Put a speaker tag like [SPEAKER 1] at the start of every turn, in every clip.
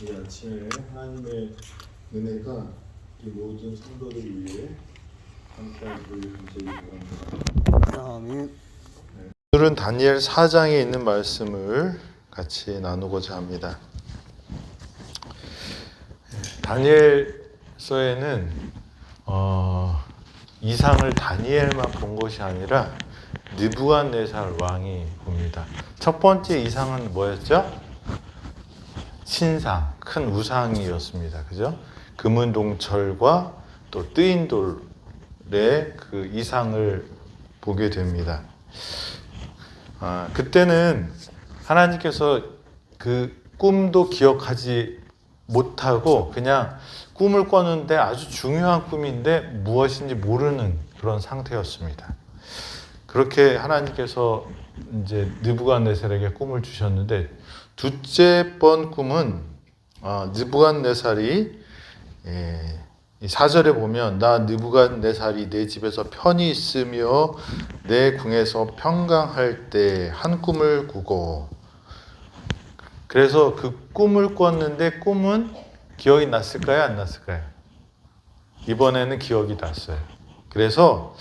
[SPEAKER 1] 이 아침에 하나님의 은혜가 이 모든 성도들 위해 함께하기를 감사히 바랍니다.
[SPEAKER 2] 아멘.
[SPEAKER 1] 오늘은 다니엘 4장에 있는 말씀을 같이 나누고자 합니다. 다니엘서에는 이상을 다니엘만 본 것이 아니라 느부갓네살 왕이 봅니다. 첫 번째 이상은 뭐였죠? 신상, 큰 우상이었습니다. 그죠? 금은 동철과 또 뜨인 돌의 그 이상을 보게 됩니다. 그때는 하나님께서 그 꿈도 기억하지 못하고 그냥 꿈을 꿨는데 아주 중요한 꿈인데 무엇인지 모르는 그런 상태였습니다. 그렇게 하나님께서 이제 느부갓네살에게 꿈을 주셨는데 둘째 번 꿈은 느부갓네살이 이 4절에 보면 나 느부갓네살이 내 집에서 편히 있으며 내 궁에서 평강할 때 한 꿈을 꾸고, 그래서 그 꿈을 꿨는데 꿈은 기억이 났을까요? 안 났을까요? 이번에는 기억이 났어요. 그래서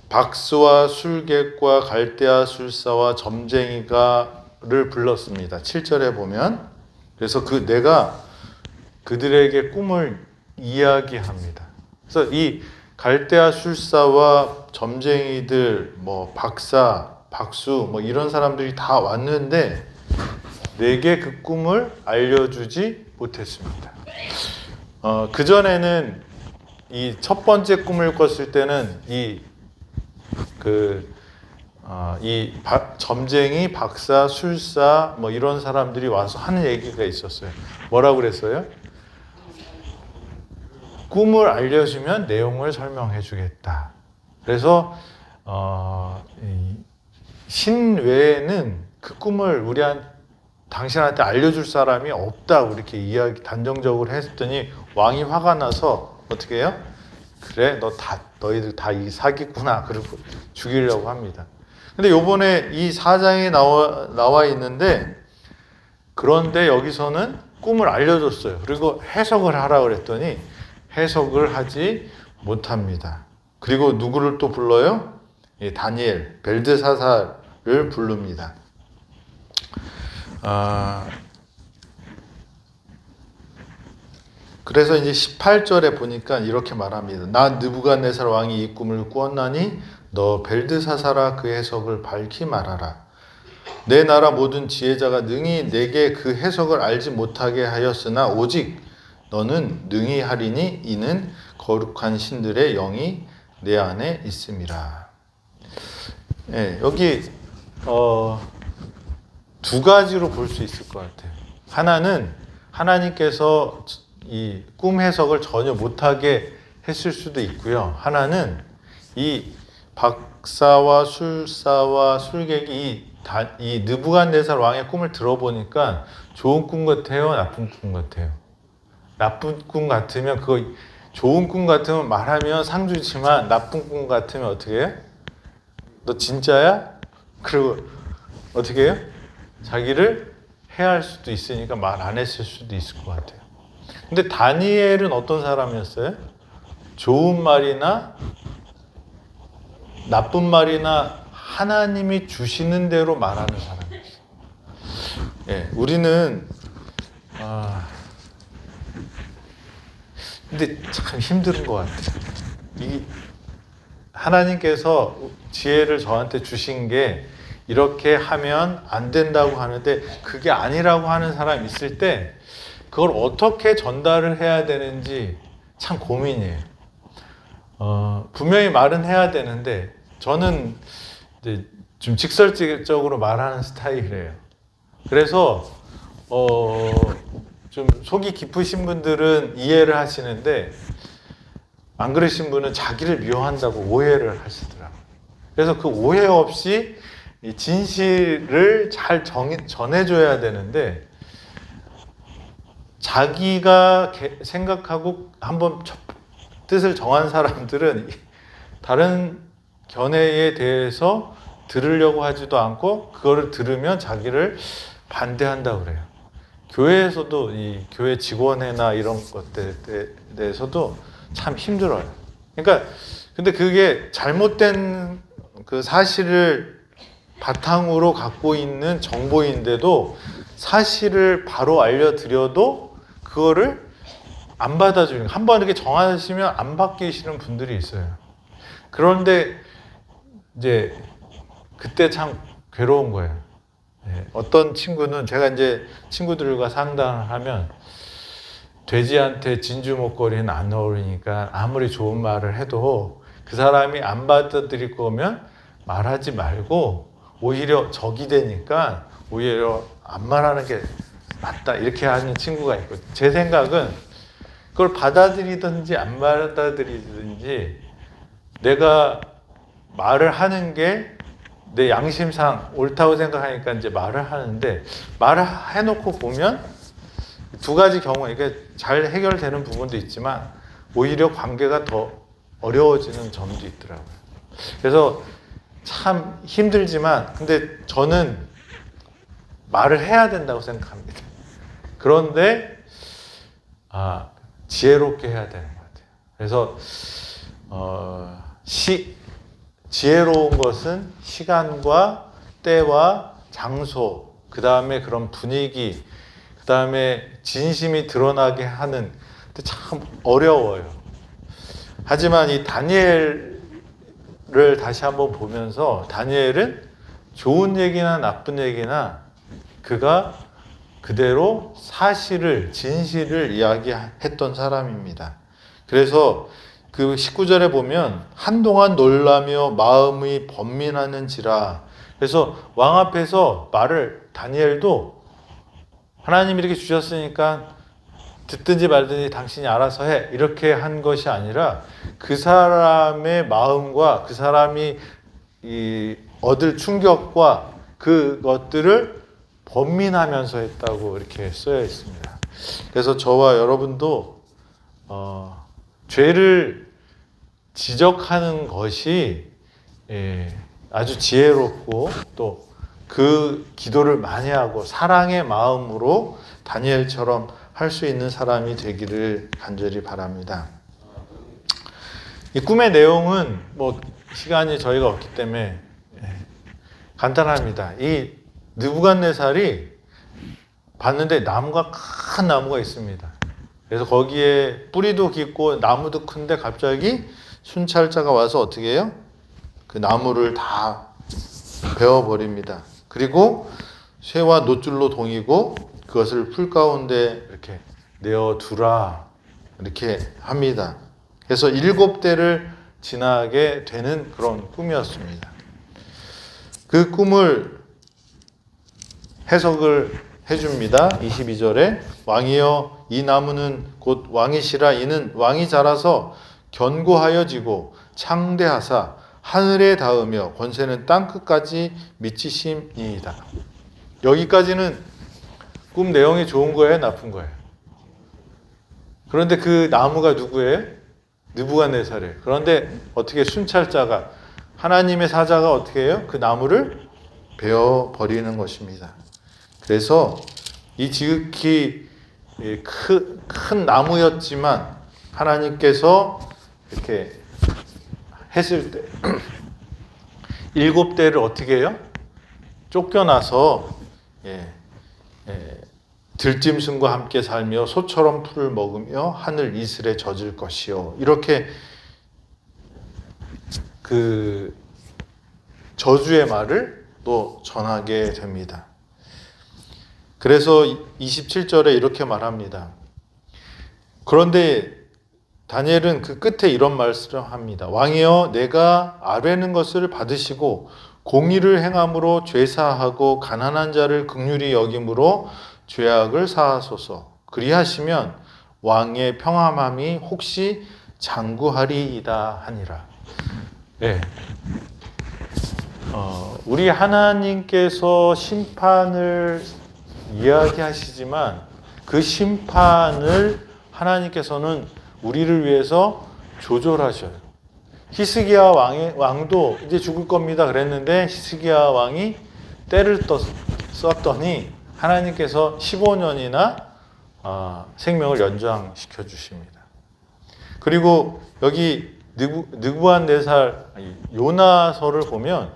[SPEAKER 1] 박스와 술객과 갈대아 술사와 점쟁이가를 불렀습니다. 7절에 보면. 그래서 내가 그들에게 꿈을 이야기합니다. 그래서 이 갈대아 술사와 점쟁이들, 박사, 박수, 이런 사람들이 다 왔는데 내게 그 꿈을 알려주지 못했습니다. 그 전에는 이 첫 번째 꿈을 꿨을 때는 점쟁이, 박사, 술사, 이런 사람들이 와서 하는 얘기가 있었어요. 뭐라고 그랬어요? 꿈을 알려주면 내용을 설명해 주겠다. 그래서 신 외에는 그 꿈을 당신한테 알려줄 사람이 없다고 이렇게 단정적으로 했더니 왕이 화가 나서 어떻게 해요? 그래, 너희들 다 이 사기꾼아. 그러고 죽이려고 합니다. 근데 요번에 이 4장에 나와 있는데, 그런데 여기서는 꿈을 알려줬어요. 그리고 해석을 하라 그랬더니 해석을 하지 못합니다. 그리고 누구를 또 불러요? 다니엘, 벨드사살을 부릅니다. 그래서 이제 18절에 보니까 이렇게 말합니다. 나 느부갓네살 왕이 이 꿈을 꾸었나니 너 벨드사살아 그 해석을 밝히 말하라. 내 나라 모든 지혜자가 능히 내게 그 해석을 알지 못하게 하였으나 오직 너는 능히 하리니 이는 거룩한 신들의 영이 내 안에 있음이라. 여기 두 가지로 볼 수 있을 것 같아요. 하나는 하나님께서 이 꿈 해석을 전혀 못하게 했을 수도 있고요. 하나는 이 박사와 술사와 술객이 이 느부갓네살 왕의 꿈을 들어보니까 좋은 꿈 같아요? 나쁜 꿈 같아요? 나쁜 꿈 같으면 좋은 꿈 같으면 말하면 상 주지만 나쁜 꿈 같으면 어떻게 해요? 너 진짜야? 그리고 어떻게 해요? 자기를 해할 수도 있으니까 말 안 했을 수도 있을 것 같아요. 근데 다니엘은 어떤 사람이었어요? 좋은 말이나 나쁜 말이나 하나님이 주시는 대로 말하는 사람이었어요. 우리는 근데 참 힘든 것 같아요. 하나님께서 지혜를 저한테 주신 게 이렇게 하면 안 된다고 하는데 그게 아니라고 하는 사람이 있을 때 그걸 어떻게 전달을 해야 되는지 참 고민이에요. 분명히 말은 해야 되는데 저는 이제 좀 직설적으로 말하는 스타일이에요. 그래서 좀 속이 깊으신 분들은 이해를 하시는데 안 그러신 분은 자기를 미워한다고 오해를 하시더라고요. 그래서 그 오해 없이 이 진실을 잘 전해줘야 되는데 자기가 생각하고 한번 뜻을 정한 사람들은 다른 견해에 대해서 들으려고 하지도 않고 그거를 들으면 자기를 반대한다고 그래요. 교회에서도 이 교회 직원회나 이런 것들에 대해서도 참 힘들어요. 그러니까 근데 그게 잘못된 그 사실을 바탕으로 갖고 있는 정보인데도 사실을 바로 알려드려도 그거를 안 받아주는, 한번 이렇게 정하시면 안 바뀌시는 분들이 있어요. 그런데 이제 그때 참 괴로운 거예요. 네, 어떤 친구는 제가 이제 친구들과 상담을 하면 돼지한테 진주 목걸이는 안 어울리니까 아무리 좋은 말을 해도 그 사람이 안 받아들일 거면 말하지 말고 오히려 적이 되니까 오히려 안 말하는 게 맞다 이렇게 하는 친구가 있고, 제 생각은 그걸 받아들이든지 안 받아들이든지 내가 말을 하는 게 내 양심상 옳다고 생각하니까 이제 말을 하는데, 말을 해놓고 보면 두 가지 경우, 이게 잘 해결되는 부분도 있지만 오히려 관계가 더 어려워지는 점도 있더라고요. 그래서 참 힘들지만 근데 저는 말을 해야 된다고 생각합니다. 그런데 지혜롭게 해야 되는 것 같아요. 그래서 지혜로운 것은 시간과 때와 장소, 그 다음에 그런 분위기, 그 다음에 진심이 드러나게 하는, 근데 참 어려워요. 하지만 이 다니엘을 다시 한번 보면서 다니엘은 좋은 얘기나 나쁜 얘기나 그가 그대로 사실을, 진실을 이야기했던 사람입니다. 그래서 그 19절에 보면 한동안 놀라며 마음이 번민하는지라. 그래서 왕 앞에서 말을, 다니엘도 하나님이 이렇게 주셨으니까 듣든지 말든지 당신이 알아서 해 이렇게 한 것이 아니라 그 사람의 마음과 그 사람이 얻을 충격과 그것들을 번민하면서 했다고 이렇게 쓰여 있습니다. 그래서 저와 여러분도 죄를 지적하는 것이 아주 지혜롭고 또 그 기도를 많이 하고 사랑의 마음으로 다니엘처럼 할 수 있는 사람이 되기를 간절히 바랍니다. 이 꿈의 내용은 뭐 시간이 저희가 없기 때문에 간단합니다. 이 느부갓네살이 봤는데 나무가, 큰 나무가 있습니다. 그래서 거기에 뿌리도 깊고 나무도 큰데 갑자기 순찰자가 와서 어떻게 해요? 그 나무를 다 베어버립니다. 그리고 쇠와 놋줄로 동이고 그것을 풀 가운데 이렇게 내어두라 이렇게 합니다. 그래서 7대를 지나게 되는 그런 꿈이었습니다. 그 꿈을 해석을 해줍니다. 22절에 왕이여 이 나무는 곧 왕이시라. 이는 왕이 자라서 견고하여지고 창대하사 하늘에 닿으며 권세는 땅끝까지 미치심이니이다. 여기까지는 꿈 내용이 좋은 거예요, 나쁜 거예요? 그런데 그 나무가 누구예요? 느부갓네살이에요. 그런데 어떻게 순찰자가, 하나님의 사자가 어떻게 해요? 그 나무를 베어 버리는 것입니다. 그래서 이 지극히 큰 나무였지만 하나님께서 이렇게 했을 때 7대를 어떻게 해요? 쫓겨나서 들짐승과 함께 살며 소처럼 풀을 먹으며 하늘 이슬에 젖을 것이요. 이렇게 그 저주의 말을 또 전하게 됩니다. 그래서 27절에 이렇게 말합니다. 그런데 다니엘은 그 끝에 이런 말씀을 합니다. 왕이여 내가 아뢰는 것을 받으시고 공의를 행함으로 죄사하고 가난한 자를 긍휼히 여김으로 죄악을 사하소서. 그리하시면 왕의 평안함이 혹시 장구하리이다 하니라. 네. 우리 하나님께서 심판을 이야기하시지만 그 심판을 하나님께서는 우리를 위해서 조절하셔요. 히스기야 왕도 이제 죽을 겁니다 그랬는데 히스기야 왕이 때를 썼더니 하나님께서 15년이나 생명을 연장시켜 주십니다. 그리고 여기 느부갓네살 요나서를 보면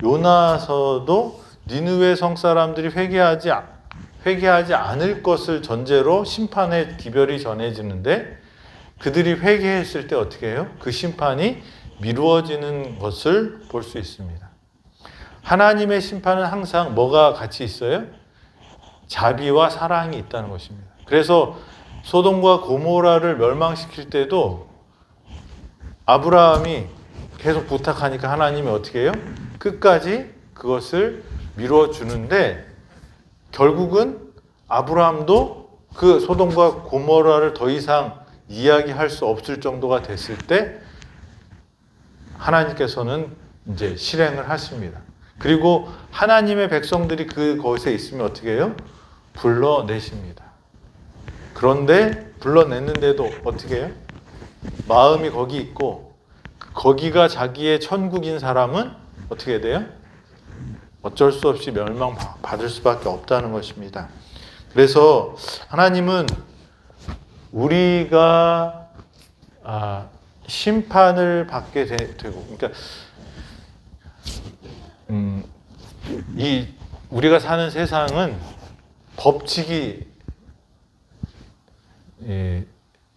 [SPEAKER 1] 요나서도 니느웨 성 사람들이 회개하지 않을 것을 전제로 심판의 기별이 전해지는데 그들이 회개했을 때 어떻게 해요? 그 심판이 미루어지는 것을 볼 수 있습니다. 하나님의 심판은 항상 뭐가 같이 있어요? 자비와 사랑이 있다는 것입니다. 그래서 소돔과 고모라를 멸망시킬 때도 아브라함이 계속 부탁하니까 하나님이 어떻게 해요? 끝까지 그것을 미뤄주는데 결국은 아브라함도 그 소돔과 고모라를 더 이상 이야기할 수 없을 정도가 됐을 때 하나님께서는 이제 실행을 하십니다. 그리고 하나님의 백성들이 그곳에 있으면 어떻게 해요? 불러내십니다. 그런데 불러냈는데도 어떻게 해요? 마음이 거기 있고 거기가 자기의 천국인 사람은 어떻게 돼요? 어쩔 수 없이 멸망받을 수밖에 없다는 것입니다. 그래서 하나님은 우리가 심판을 받게 되고, 그러니까 우리가 사는 세상은 법칙이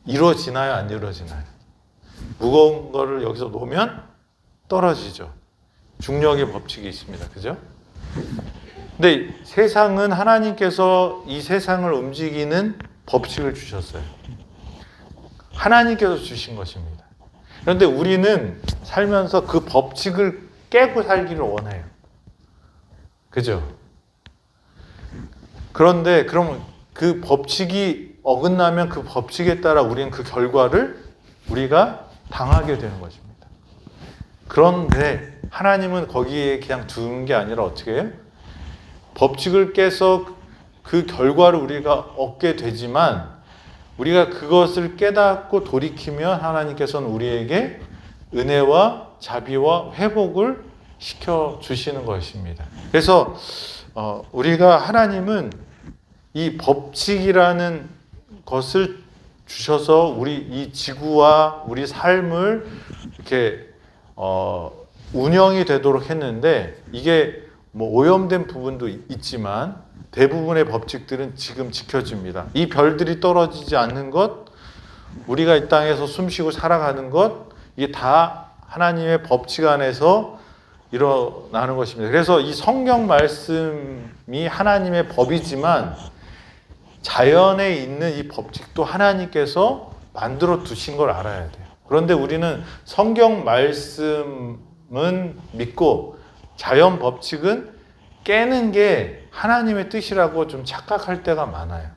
[SPEAKER 1] 이루어지나요, 안 이루어지나요? 무거운 거를 여기서 놓으면 떨어지죠. 중력의 법칙이 있습니다. 그죠? 근데 세상은 하나님께서 이 세상을 움직이는 법칙을 주셨어요. 하나님께서 주신 것입니다. 그런데 우리는 살면서 그 법칙을 깨고 살기를 원해요. 그죠? 그런데 그럼 그 법칙이 어긋나면 그 법칙에 따라 우리는 그 결과를 우리가 당하게 되는 것입니다. 그런데 하나님은 거기에 그냥 두는 게 아니라 어떻게 해요? 법칙을 깨서 그 결과를 우리가 얻게 되지만 우리가 그것을 깨닫고 돌이키면 하나님께서는 우리에게 은혜와 자비와 회복을 시켜주시는 것입니다. 그래서 우리가 하나님은 이 법칙이라는 것을 주셔서 우리 이 지구와 우리 삶을 이렇게 운영이 되도록 했는데 이게 뭐 오염된 부분도 있지만 대부분의 법칙들은 지금 지켜집니다. 이 별들이 떨어지지 않는 것, 우리가 이 땅에서 숨쉬고 살아가는 것, 이게 다 하나님의 법칙 안에서 일어나는 것입니다. 그래서 이 성경 말씀이 하나님의 법이지만 자연에 있는 이 법칙도 하나님께서 만들어 두신 걸 알아야 돼요. 그런데 우리는 성경 말씀은 믿고 자연 법칙은 깨는 게 하나님의 뜻이라고 좀 착각할 때가 많아요.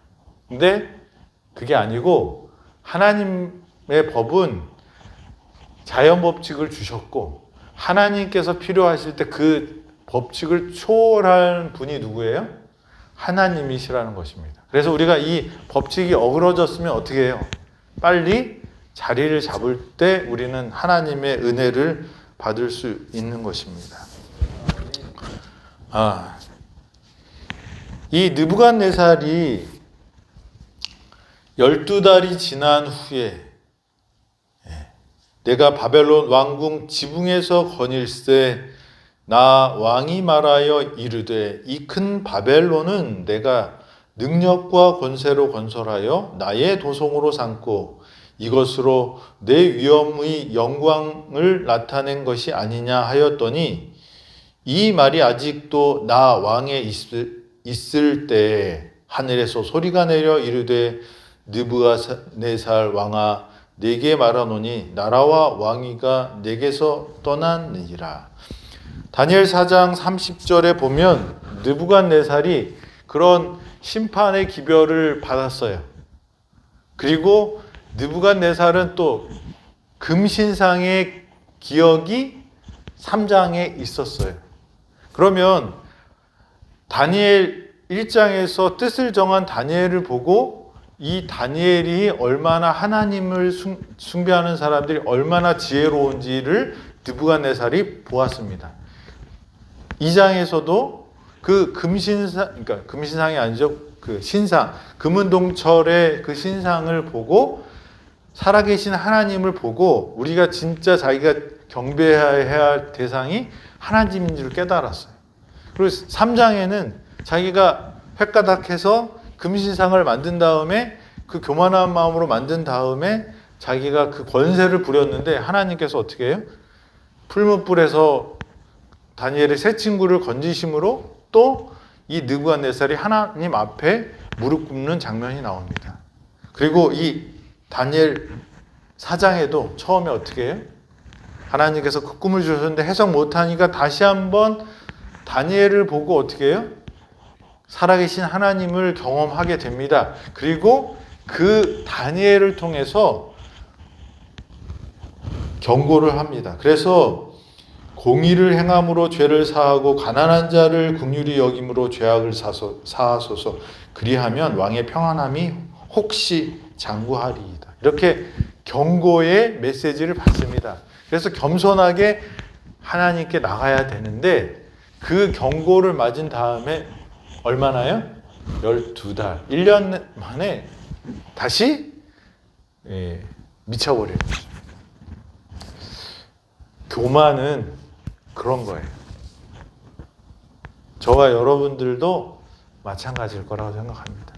[SPEAKER 1] 근데 그게 아니고 하나님의 법은 자연 법칙을 주셨고 하나님께서 필요하실 때 그 법칙을 초월한 분이 누구예요? 하나님이시라는 것입니다. 그래서 우리가 이 법칙이 어그러졌으면 어떻게 해요? 빨리 자리를 잡을 때 우리는 하나님의 은혜를 받을 수 있는 것입니다. 이 느부갓네살이 12달이 지난 후에 내가 바벨론 왕궁 지붕에서 거닐세 나 왕이 말하여 이르되 이 큰 바벨론은 내가 능력과 권세로 건설하여 나의 도성으로 삼고 이것으로 내 위엄의 영광을 나타낸 것이 아니냐 하였더니 이 말이 아직도 나 왕에 있을 때에 하늘에서 소리가 내려 이르되 느부갓네살 왕아 내게 말하노니 나라와 왕위가 내게서 떠났느니라. 다니엘 4장 30절에 보면 느부갓네살이 그런 심판의 기별을 받았어요. 그리고 느부갓네살은 또 금신상의 기억이 3장에 있었어요. 그러면 다니엘 1장에서 뜻을 정한 다니엘을 보고 이 다니엘이 얼마나 하나님을 숭배하는 사람들이 얼마나 지혜로운지를 느부갓네살이 보았습니다. 2장에서도 그 금신상, 그러니까 금신상이 아니죠. 그 신상, 금은동철의 그 신상을 보고 살아계신 하나님을 보고 우리가 진짜 자기가 경배해야 할 대상이 하나님인 줄 깨달았어요. 그리고 3장에는 자기가 획가닥해서 금신상을 만든 다음에 그 교만한 마음으로 만든 다음에 자기가 그 권세를 부렸는데 하나님께서 어떻게 해요? 풀무불에서 다니엘의 세 친구를 건지심으로 또 이 느부갓네살이 하나님 앞에 무릎 꿇는 장면이 나옵니다. 그리고 이 다니엘 4장에도 처음에 어떻게 해요? 하나님께서 그 꿈을 주셨는데 해석 못하니까 다시 한번 다니엘을 보고 어떻게 해요? 살아계신 하나님을 경험하게 됩니다. 그리고 그 다니엘을 통해서 경고를 합니다. 그래서 공의를 행함으로 죄를 사하고 가난한 자를 긍휼히 여김으로 죄악을 사하소서. 그리하면 왕의 평안함이 혹시 장구하리이다. 이렇게 경고의 메시지를 받습니다. 그래서 겸손하게 하나님께 나가야 되는데 그 경고를 맞은 다음에 얼마나요? 12달, 1년 만에 다시 미쳐버려요. 교만은 그런 거예요. 저와 여러분들도 마찬가지일 거라고 생각합니다.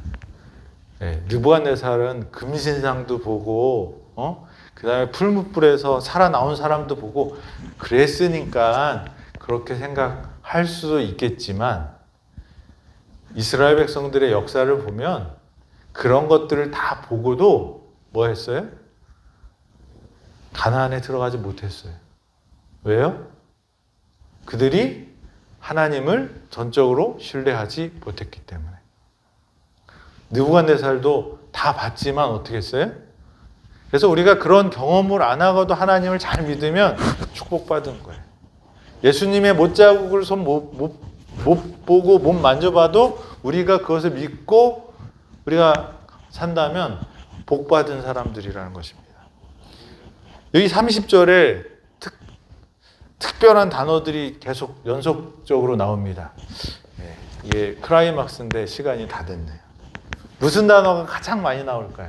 [SPEAKER 1] 느부갓네살은 금신상도 보고 그 다음에 풀무불에서 살아나온 사람도 보고 그랬으니까 그렇게 생각할 수도 있겠지만 이스라엘 백성들의 역사를 보면 그런 것들을 다 보고도 뭐 했어요? 가나안에 들어가지 못했어요. 왜요? 그들이 하나님을 전적으로 신뢰하지 못했기 때문에. 느부갓네살도 다 봤지만 어떻게 했어요? 그래서 우리가 그런 경험을 안 하고도 하나님을 잘 믿으면 축복받은 거예요. 예수님의 못자국을 손 못 보고 못 만져봐도 우리가 그것을 믿고 우리가 산다면 복받은 사람들이라는 것입니다. 여기 30절에 특별한 단어들이 계속 연속적으로 나옵니다. 이게 클라이막스인데 시간이 다 됐네요. 무슨 단어가 가장 많이 나올까요?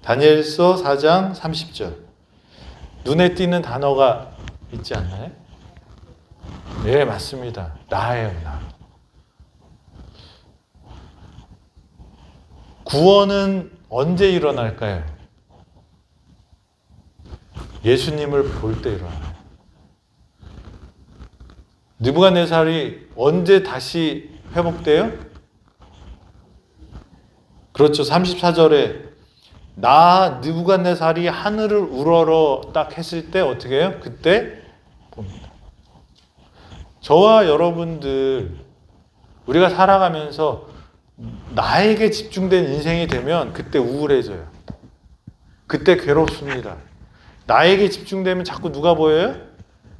[SPEAKER 1] 다니엘서 4장 30절. 눈에 띄는 단어가 있지 않나요? 네, 맞습니다. 나예요, 나. 구원은 언제 일어날까요? 예수님을 볼 때 일어나요. 느부갓네살이 언제 다시 회복돼요? 그렇죠. 34절에 나 느부갓네살이 하늘을 우러러 딱 했을 때 어떻게 해요? 그때 봅니다. 저와 여러분들 우리가 살아가면서 나에게 집중된 인생이 되면 그때 우울해져요. 그때 괴롭습니다. 나에게 집중되면 자꾸 누가 보여요?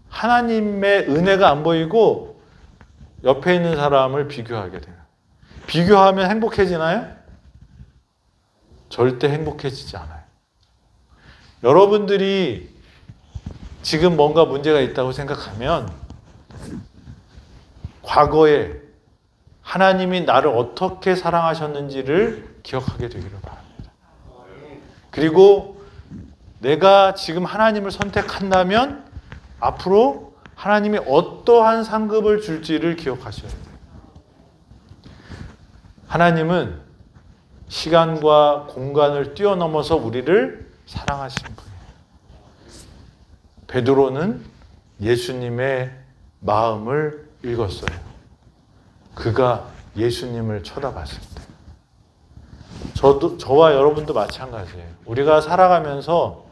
[SPEAKER 1] 하나님의 은혜가 안 보이고 옆에 있는 사람을 비교하게 돼요. 비교하면 행복해지나요? 절대 행복해지지 않아요. 여러분들이 지금 뭔가 문제가 있다고 생각하면 과거에 하나님이 나를 어떻게 사랑하셨는지를 기억하게 되기를 바랍니다. 그리고 내가 지금 하나님을 선택한다면 앞으로 하나님이 어떠한 상급을 줄지를 기억하셔야 돼요. 하나님은 시간과 공간을 뛰어넘어서 우리를 사랑하신 분이에요. 베드로는 예수님의 마음을 읽었어요. 그가 예수님을 쳐다봤을 때. 저와 여러분도 마찬가지예요. 우리가 살아가면서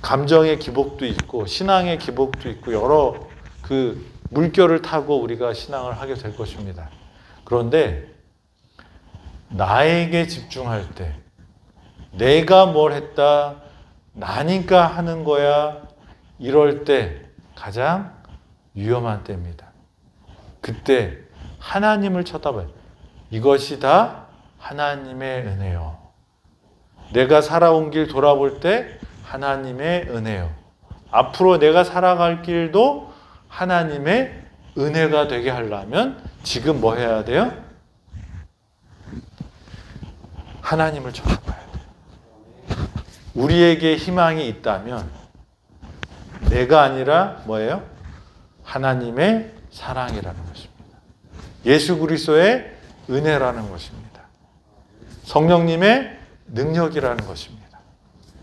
[SPEAKER 1] 감정의 기복도 있고 신앙의 기복도 있고 여러 그 물결을 타고 우리가 신앙을 하게 될 것입니다. 그런데 나에게 집중할 때 내가 뭘 했다, 나니까 하는 거야, 이럴 때 가장 위험한 때입니다. 그때 하나님을 쳐다봐요. 이것이 다 하나님의 은혜요. 내가 살아온 길 돌아볼 때 하나님의 은혜요. 앞으로 내가 살아갈 길도 하나님의 은혜가 되게 하려면 지금 뭐 해야 돼요? 하나님을 쳐다봐야 돼요. 우리에게 희망이 있다면 내가 아니라 뭐예요? 하나님의 사랑이라는 것입니다. 예수 그리스도의 은혜라는 것입니다. 성령님의 능력이라는 것입니다.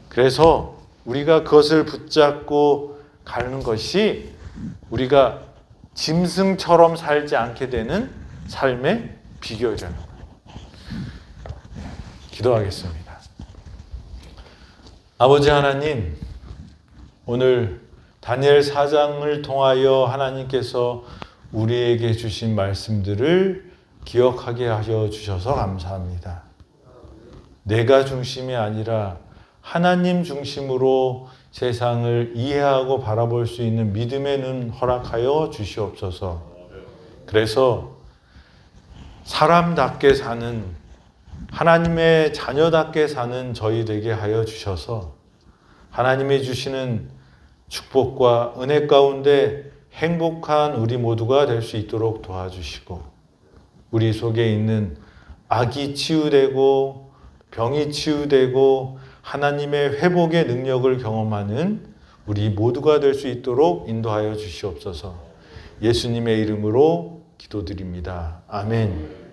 [SPEAKER 1] 그래서 우리가 그것을 붙잡고 가는 것이 우리가 짐승처럼 살지 않게 되는 삶의 비결이라는 거예요. 기도하겠습니다. 아버지 하나님, 오늘 다니엘 4장을 통하여 하나님께서 우리에게 주신 말씀들을 기억하게 하여 주셔서 감사합니다. 내가 중심이 아니라 하나님 중심으로 세상을 이해하고 바라볼 수 있는 믿음의 눈 허락하여 주시옵소서. 그래서 사람답게 사는, 하나님의 자녀답게 사는 저희 되게 하여 주셔서 하나님이 주시는 축복과 은혜 가운데 행복한 우리 모두가 될 수 있도록 도와주시고, 우리 속에 있는 악이 치유되고 병이 치유되고 하나님의 회복의 능력을 경험하는 우리 모두가 될 수 있도록 인도하여 주시옵소서. 예수님의 이름으로 기도드립니다. 아멘.